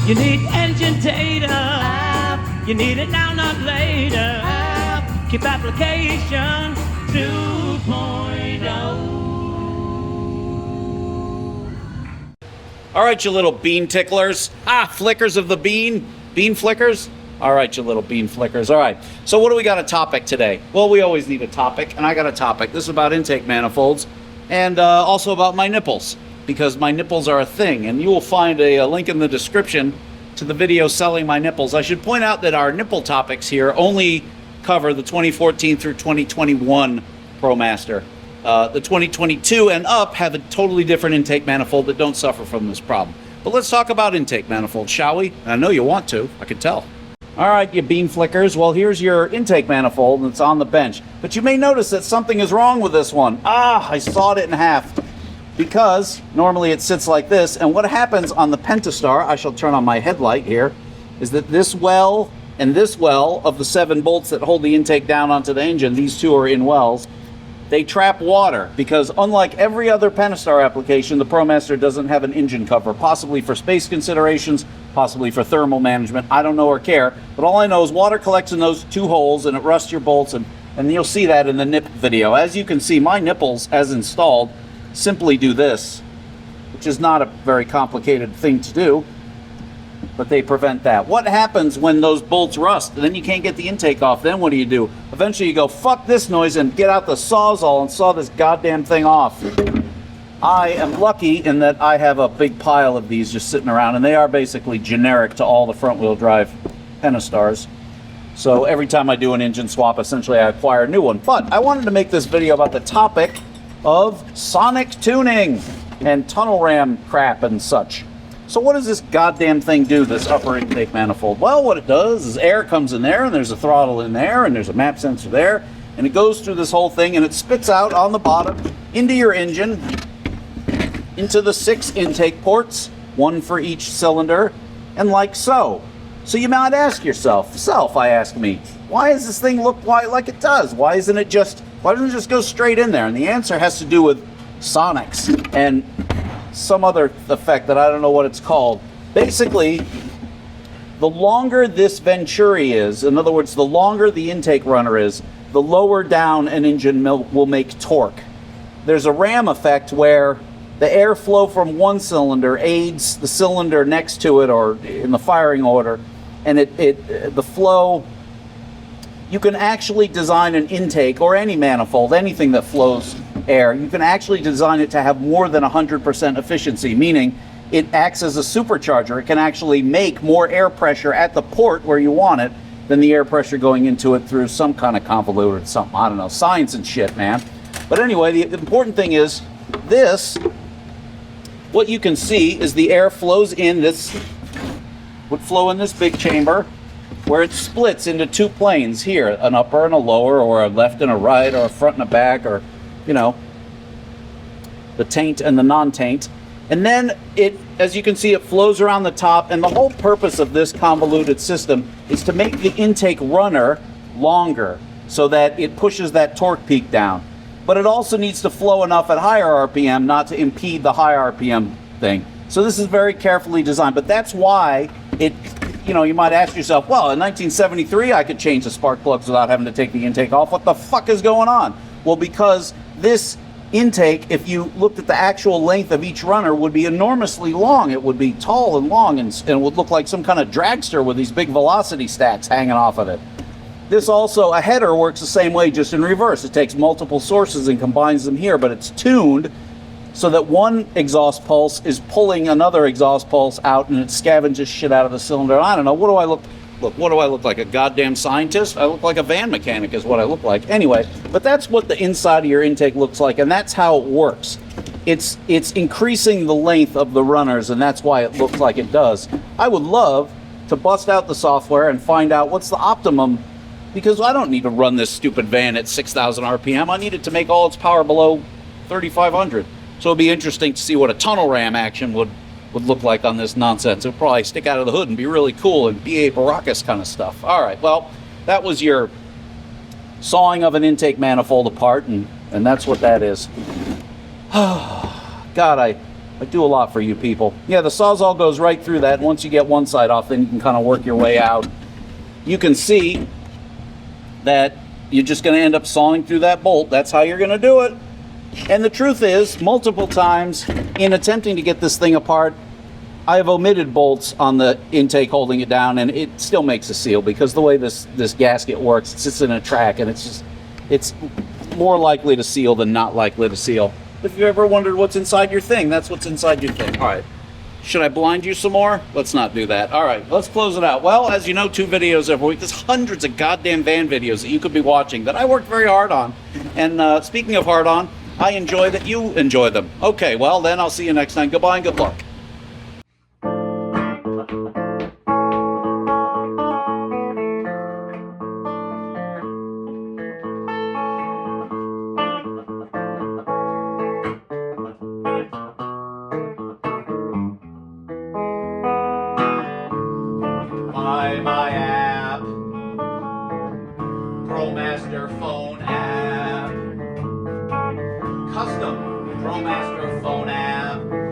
You need engine data. You need it now, not later. Keep application 2.0. All right, you little bean ticklers. Flickers of the bean. Bean flickers? All right, you little bean flickers. All right, so what do we got a topic today? Well, we always need a topic, and I got a topic. This is about intake manifolds and also about my nipples, because my nipples are a thing, and you will find a link in the description to the video selling my nipples. I should point out that our nipple topics here only cover the 2014 through 2021 ProMaster. The 2022 and up have a totally different intake manifold that don't suffer from this problem. But let's talk about intake manifolds, shall we? I know you want to, I can tell. All right, you bean flickers. Well, here's your intake manifold, and it's on the bench. But you may notice that something is wrong with this one. I sawed it in half. Because normally it sits like this, and what happens on the Pentastar, I shall turn on my headlight here, is that this well and this well of the 7 bolts that hold the intake down onto the engine, these two are in wells, they trap water, because unlike every other Pentastar application, the ProMaster doesn't have an engine cover, possibly for space considerations, possibly for thermal management. I don't know or care, but all I know is water collects in those 2 holes and it rusts your bolts, and you'll see that in the nip video. As you can see, my nipples, as installed, simply do this, which is not a very complicated thing to do, but they prevent that. What happens when those bolts rust and then you can't get the intake off? Then what do? Eventually you go, fuck this noise, and get out the Sawzall and saw this goddamn thing off. I am lucky in that I have a big pile of these just sitting around, and they are basically generic to all the front-wheel drive Pentastars. So every time I do an engine swap, essentially I acquire a new one. But I wanted to make this video about the topic of sonic tuning and tunnel ram crap and such. So what does this goddamn thing do, this upper intake manifold? Well, what it does is air comes in there, and there's a throttle in there, and there's a map sensor there, and it goes through this whole thing, and it spits out on the bottom into your engine, into the 6 intake ports, 1 for each cylinder, and like so. So you might ask yourself, I ask me, why does this thing look like it does? Why doesn't it just go straight in there? And the answer has to do with sonics and some other effect that I don't know what it's called. Basically, the longer this venturi is, in other words, the longer the intake runner is, the lower down an engine will make torque. There's a ram effect where the airflow from one cylinder aids the cylinder next to it or in the firing order, and the flow. You can actually design an intake or any manifold, anything that flows air, you can actually design it to have more than 100% efficiency, meaning it acts as a supercharger. It can actually make more air pressure at the port where you want it than the air pressure going into it through some kind of convoluted something. I don't know, science and shit, man. But anyway, the important thing is this, what you can see is the air flows in this, would flow in this big chamber, where it splits into 2 planes here, an upper and a lower, or a left and a right, or a front and a back, or, you know, the taint and the non-taint. And then it, as you can see, it flows around the top, and the whole purpose of this convoluted system is to make the intake runner longer so that it pushes that torque peak down. But it also needs to flow enough at higher RPM not to impede the high RPM thing. So this is very carefully designed, but that's why it, you know, you might ask yourself, well, in 1973, I could change the spark plugs without having to take the intake off. What the fuck is going on? Well, because this intake, if you looked at the actual length of each runner, would be enormously long. It would be tall and long, and it would look like some kind of dragster with these big velocity stacks hanging off of it. This also, a header works the same way, just in reverse. It takes multiple sources and combines them here, but it's tuned so that one exhaust pulse is pulling another exhaust pulse out, and it scavenges shit out of the cylinder. I don't know, what do I look like, a goddamn scientist? I look like a van mechanic is what I look like. Anyway, but that's what the inside of your intake looks like, and that's how it works. It's increasing the length of the runners, and that's why it looks like it does. I would love to bust out the software and find out what's the optimum, because I don't need to run this stupid van at 6,000 RPM. I need it to make all its power below 3,500. So it'll be interesting to see what a tunnel ram action would look like on this nonsense. It'll probably stick out of the hood and be really cool and B.A. Baracus kind of stuff. All right, well, that was your sawing of an intake manifold apart, and that's what that is. God, I do a lot for you people. Yeah, the Sawzall goes right through that. Once you get one side off, then you can kind of work your way out. You can see that you're just going to end up sawing through that bolt. That's how you're going to do it. And the truth is, multiple times in attempting to get this thing apart, I have omitted bolts on the intake holding it down, and it still makes a seal because the way this gasket works, it's just in a track, and it's more likely to seal than not likely to seal. If you ever wondered what's inside your thing, that's what's inside your thing. All right. Should I blind you some more? Let's not do that. All right, let's close it out. Well, as you know, 2 videos every week. There's hundreds of goddamn van videos that you could be watching that I worked very hard on. And speaking of hard on, I enjoy that you enjoy them. Okay, well, then I'll see you next time. Goodbye and good luck. My app, Promaster Phone App, custom Promaster Phone App.